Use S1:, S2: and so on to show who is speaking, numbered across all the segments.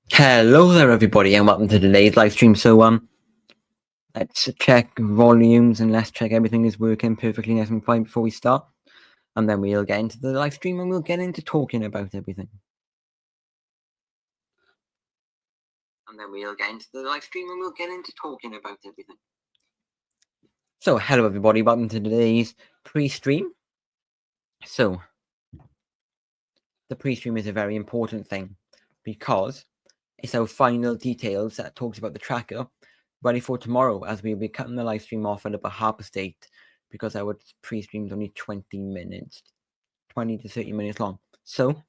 S1: Hello there, everybody, and welcome to today's live stream. So, let's check volumes and let's check everything is working perfectly nice and fine before we start, and then we'll get into the live stream and we'll get into talking about everything. So, hello everybody, welcome to today's pre-stream. So, the pre-stream is a very important thing because it's our final details that talks about the tracker ready for tomorrow, as we'll be cutting the live stream off at about 8:30 because our pre-stream is only 20 to 30 minutes long. So,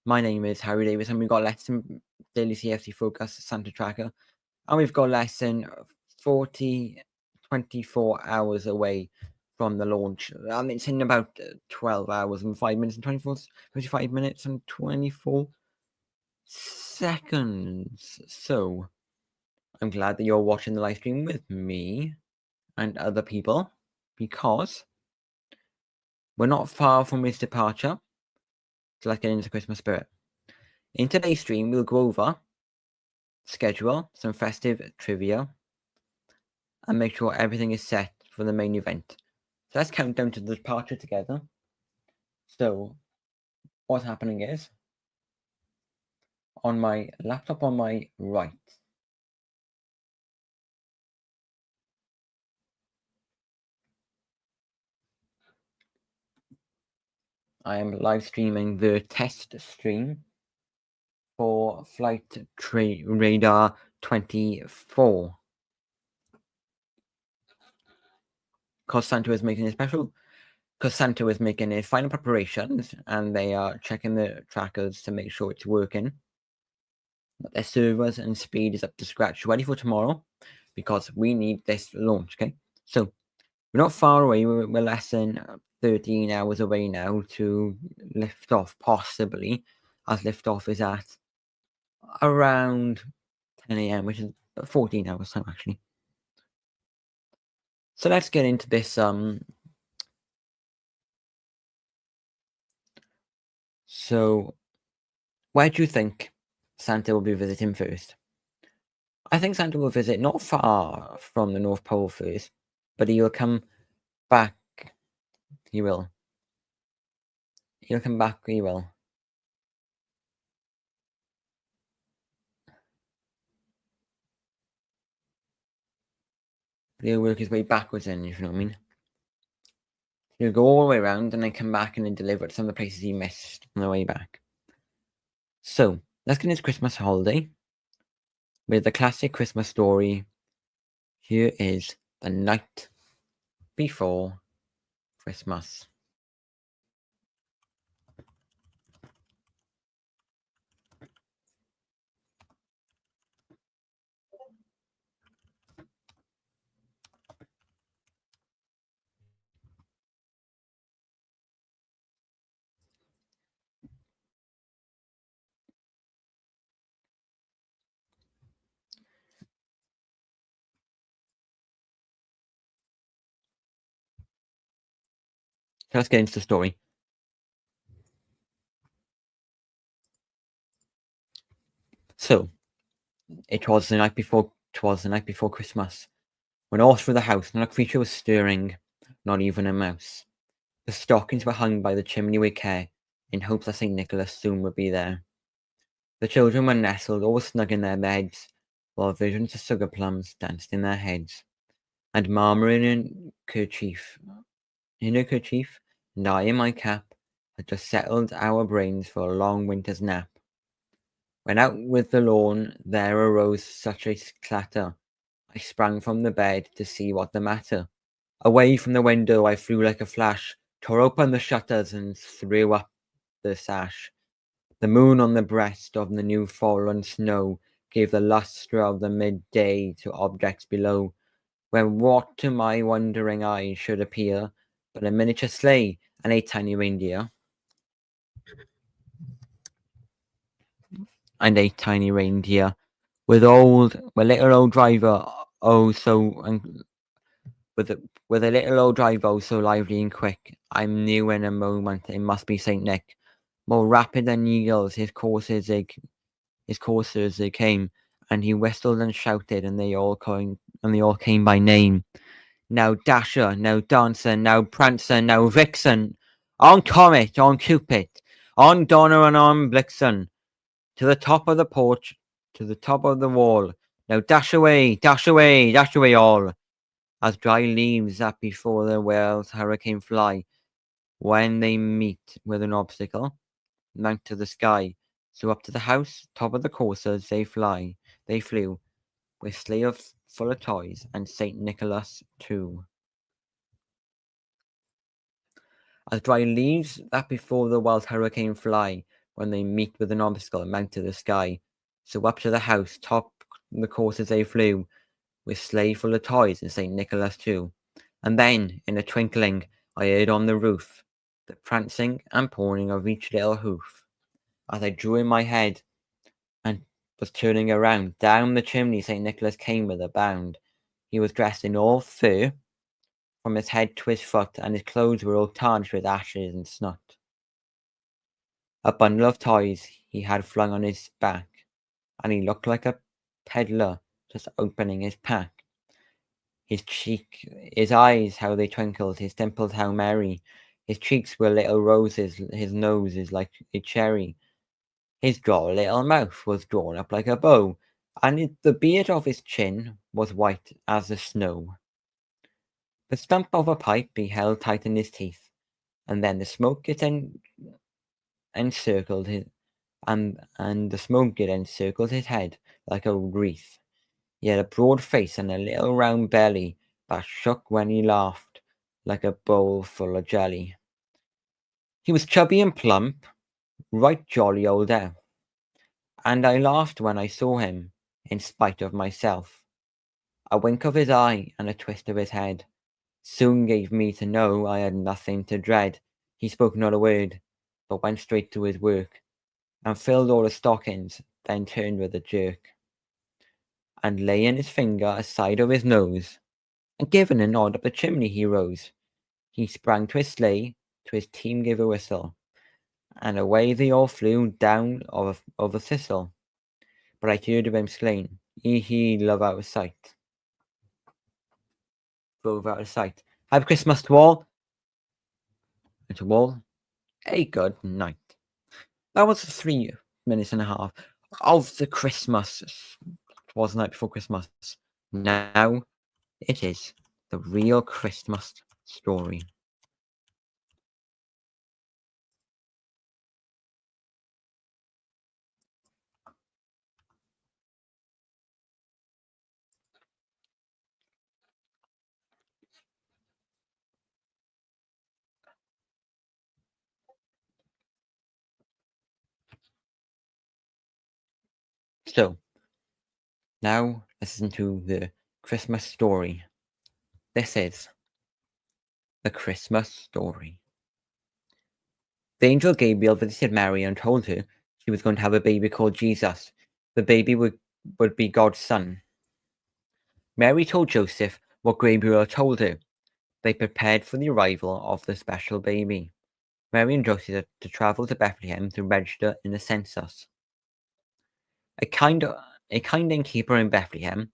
S1: my name is Harry Davis, and we've got lesson daily CFC focus Santa tracker, and we've got lesson 24 hours away from the launch, and it's in about 12 hours and 5 minutes and 25 minutes and 24 seconds. So I'm glad that you're watching the live stream with me and other people, because we're not far from his departure. So let's get into Christmas spirit. In today's stream, we'll go over schedule, some festive trivia, and make sure everything is set for the main event. So let's count down to the departure together. So what's happening is, on my laptop on my right, I am live streaming the test stream for flight radar 24. Because Santa is making a final preparations, and they are checking the trackers to make sure it's working. That their servers and speed is up to scratch, ready for tomorrow, because we need this launch. Okay, so we're not far away. We're less than 13 hours away now to lift off, possibly, as liftoff is at around 10 a.m., which is 14 hours time actually. So let's get into this. So where do you think Santa will be visiting first? I think Santa will visit not far from the North Pole first, but he will come back. He will. He'll come back. He will. But he'll work his way backwards in, if you know what I mean. He'll go all the way around and then come back and then deliver at some of the places he missed on the way back. So let's get into Christmas holiday with the classic Christmas story. Here is The Night Before Christmas. So let's get into the story. So it was the night before Christmas, when all through the house not a creature was stirring, not even a mouse. The stockings were hung by the chimney with care, in hopes that St. Nicholas soon would be there. The children were nestled all snug in their beds, while visions of sugar plums danced in their heads. And Mamma in her kerchief, and I in my cap, had just settled our brains for a long winter's nap. When out with the lawn there arose such a clatter, I sprang from the bed to see what the matter. Away from the window I flew like a flash, tore open the shutters and threw up the sash. The moon on the breast of the new fallen snow gave the lustre of the midday to objects below, where what to my wondering eyes should appear but a miniature sleigh and a tiny reindeer. And a tiny reindeer with little old driver, oh so with a little old driver, oh so lively and quick. I knew in a moment it must be Saint Nick. More rapid than eagles, his coursers they came, and he whistled and shouted, and they all came by name. Now Dasher, now Dancer, now Prancer, now Vixen, on Comet, on Cupid, on Donner and on Blitzen, to the top of the porch, to the top of the wall. Now dash away, dash away, dash away all, as dry leaves that before the whale's hurricane fly, when they meet with an obstacle, mount to the sky. So up to the house, top of the coursers they flew, with sleigh full of toys, and Saint Nicholas too. As dry leaves that before the wild hurricane fly, when they meet with an obstacle, mount to the sky. So up to the house, top the coursers they flew, with sleigh full of toys, and Saint Nicholas too. And then, in a twinkling, I heard on the roof the prancing and pawing of each little hoof. As I drew in my head and was turning around, down the chimney Saint Nicholas came with a bound. He was dressed in all fur, from his head to his foot, and his clothes were all tarnished with ashes and snot. A bundle of toys he had flung on his back, and he looked like a peddler just opening his pack. His eyes, how they twinkled, his dimples how merry, his cheeks were little roses, his nose is like a cherry, his droll little mouth was drawn up like a bow, and the beard of his chin was white as the snow. The stump of a pipe he held tight in his teeth, and then the smoke it encircled his and the smoke it encircled his head like a wreath. He had a broad face and a little round belly that shook when he laughed like a bowl full of jelly. He was chubby and plump, right jolly old elf, and I laughed when I saw him, in spite of myself. A wink of his eye and a twist of his head soon gave me to know I had nothing to dread. He spoke not a word, but went straight to his work, and filled all the stockings, then turned with a jerk, and laying his finger aside of his nose, and giving a nod up the chimney he rose. He sprang to his sleigh, to his team gave a whistle, and away they all flew down of a thistle. But I heard of him slain, he love out of sight, drove out of sight. Have Christmas to all, and to all a good night. That was 3 minutes and a half of the Christmas. It was the night before Christmas. Now it is the real Christmas story. So, now listen to the Christmas story. This is the Christmas story. The angel Gabriel visited Mary and told her she was going to have a baby called Jesus. The baby would be God's son. Mary told Joseph what Gabriel told her. They prepared for the arrival of the special baby. Mary and Joseph had to travel to Bethlehem to register in the census. A kind innkeeper in Bethlehem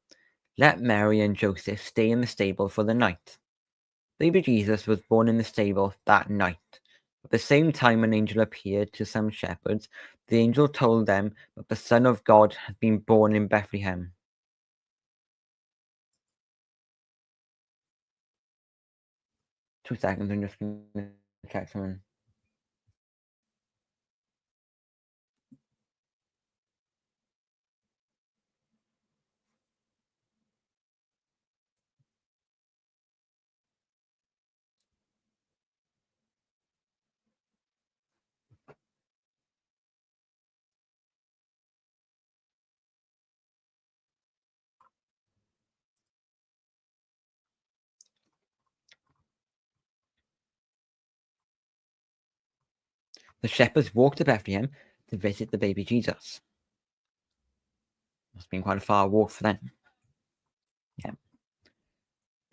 S1: let Mary and Joseph stay in the stable for the night. Baby Jesus was born in the stable that night. At the same time, an angel appeared to some shepherds. The angel told them that the Son of God had been born in Bethlehem. 2 seconds, I'm just going to check something. The shepherds walked to Bethlehem to visit the baby Jesus. Must have been quite a far walk for them. Yeah.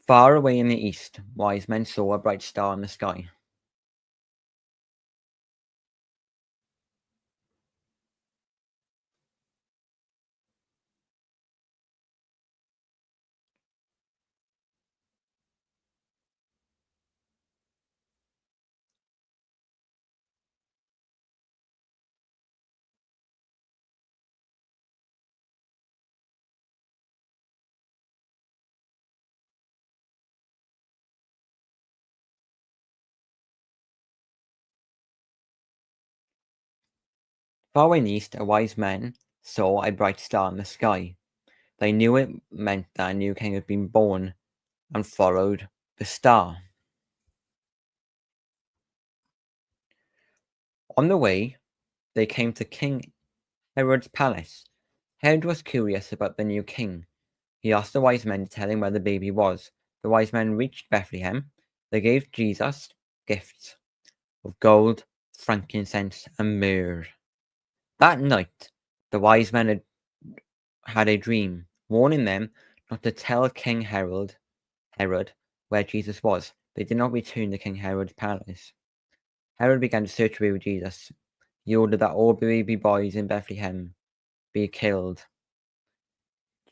S1: Far away in the east, wise men saw a bright star in the sky. Far away in the east, a wise man saw a bright star in the sky. They knew it meant that a new king had been born and followed the star. On the way, they came to King Herod's palace. Herod was curious about the new king. He asked the wise men to tell him where the baby was. The wise men reached Bethlehem. They gave Jesus gifts of gold, frankincense, and myrrh. That night, the wise men had a dream, warning them not to tell King Herod where Jesus was. They did not return to King Herod's palace. Herod began to search for Jesus. He ordered that all baby boys in Bethlehem be killed.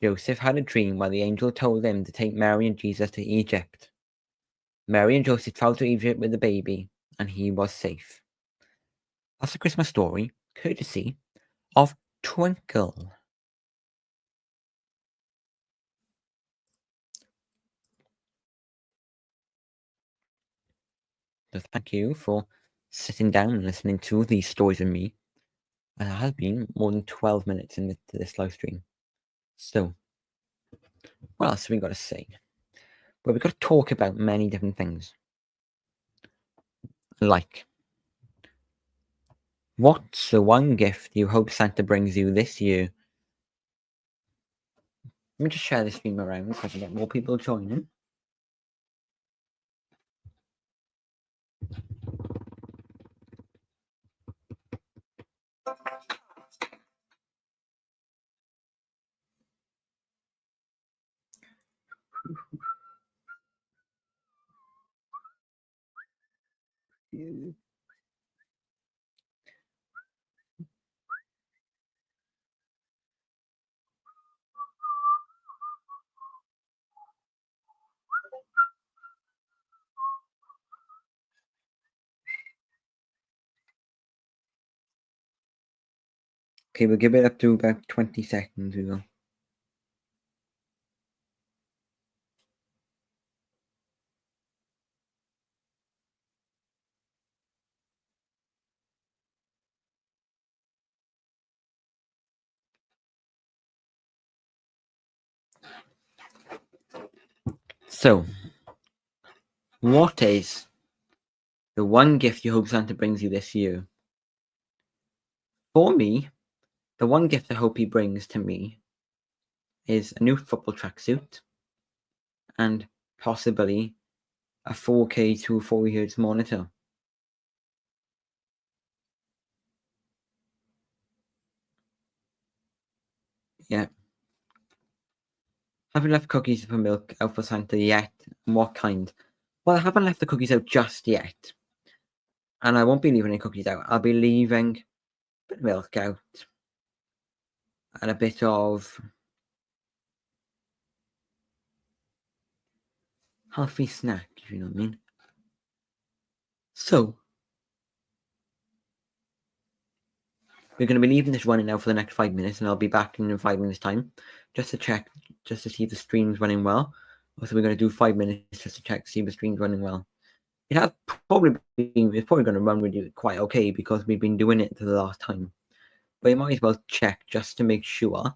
S1: Joseph had a dream where the angel told him to take Mary and Jesus to Egypt. Mary and Joseph traveled to Egypt with the baby, and he was safe. That's a Christmas story, courtesy of Twinkle. So thank you for sitting down and listening to these stories with me. It has been more than 12 minutes into this live stream. So, what else have we got to say? Well, we've got to talk about many different things. Like, what's the one gift you hope Santa brings you this year? Let me just share this stream around so I can get more people joining. Okay, we'll give it up to about 20 seconds. We will. So, what is the one gift you hope Santa brings you this year? For me, the one gift I hope he brings to me is a new football tracksuit and possibly a 4K to 4Hz monitor. Yeah. Haven't left cookies for milk out for Santa yet. And what kind? Well, I haven't left the cookies out just yet. And I won't be leaving any cookies out. I'll be leaving a bit of milk out. And a bit of healthy snack, if you know what I mean. So, we're going to be leaving this running now for the next 5 minutes, and I'll be back in 5 minutes' time just to check, just to see if the stream's running well. Also, we're going to do 5 minutes just to check to see if the stream's running well. It's probably going to run with you quite okay because we've been doing it to the last time. But you might as well check just to make sure.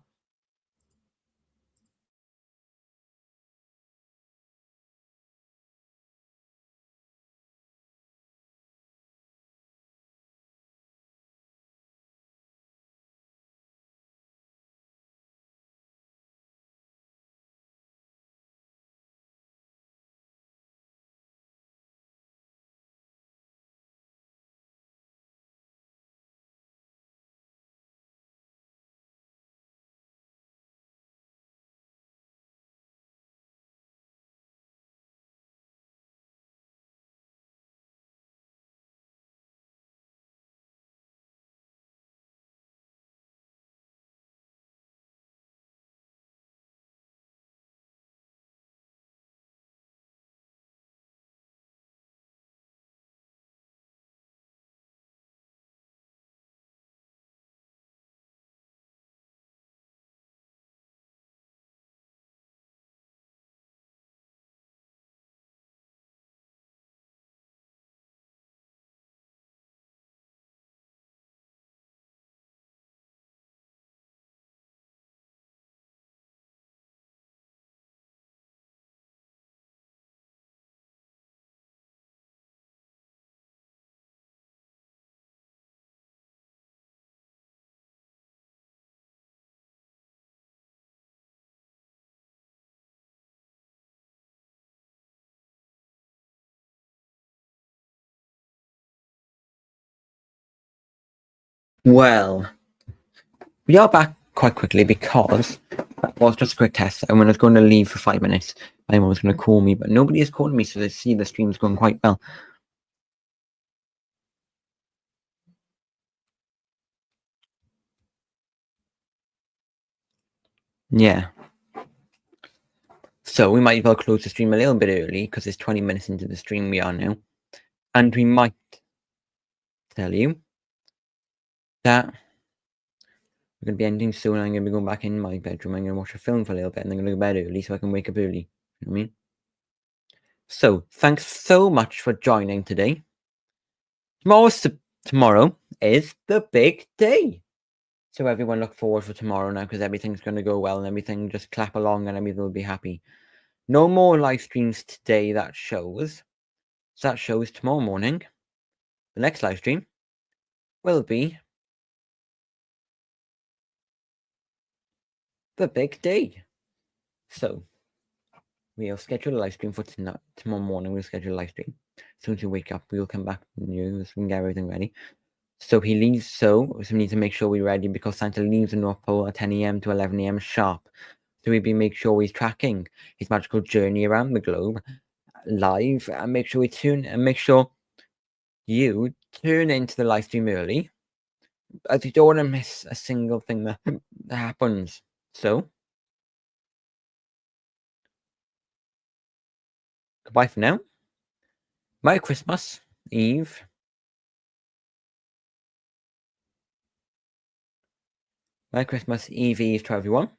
S1: Well, we are back quite quickly because that was just a quick test. And when I was going to leave for 5 minutes, my mum was going to call me, but nobody is calling me, so they see the stream's going quite well. Yeah. So we might as well close the stream a little bit early because it's 20 minutes into the stream we are now. And we might tell you that we're going to be ending soon. I'm going to be going back in my bedroom. I'm going to watch a film for a little bit and then I'm going to go to bed early so I can wake up early. You know what I mean? So thanks so much for joining today. Tomorrow is the big day. So everyone look forward for tomorrow now because everything's going to go well and everything, just clap along and everything will be happy. No more live streams today, that shows. So that shows tomorrow morning. The next live stream will be the big day. So we'll schedule a live stream for tonight. Tomorrow morning we'll schedule a live stream. As soon as we wake up, we'll come back to you so we can get everything ready. So he leaves, so we need to make sure we're ready because Santa leaves the North Pole at 10 a.m. to 11 a.m. sharp. So we make sure he's tracking his magical journey around the globe live and make sure you tune into the live stream early as you don't want to miss a single thing that happens. So goodbye for now. Merry Christmas Eve. Merry Christmas Eve to everyone.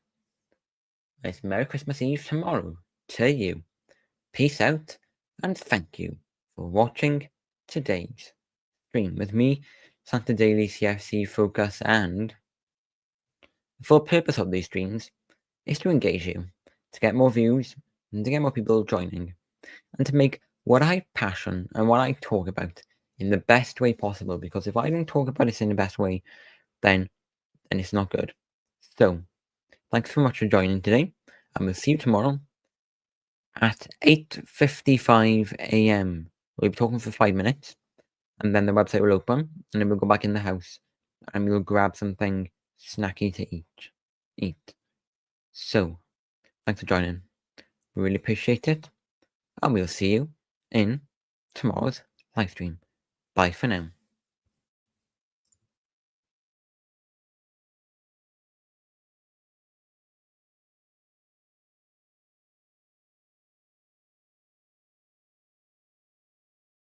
S1: It's Merry Christmas Eve tomorrow to you. Peace out and thank you for watching today's stream with me, Santa Daily CFC Focus, and the full purpose of these streams is to engage you, to get more views, and to get more people joining, and to make what I passion and what I talk about in the best way possible, because if I don't talk about it in the best way, then it's not good. So, thanks so much for joining today, and we'll see you tomorrow at 8:55 a.m. We'll be talking for 5 minutes, and then the website will open, and then we'll go back in the house, and we'll grab something snacky to eat. So, thanks for joining. We really appreciate it, and we'll see you in tomorrow's live stream. Bye for now.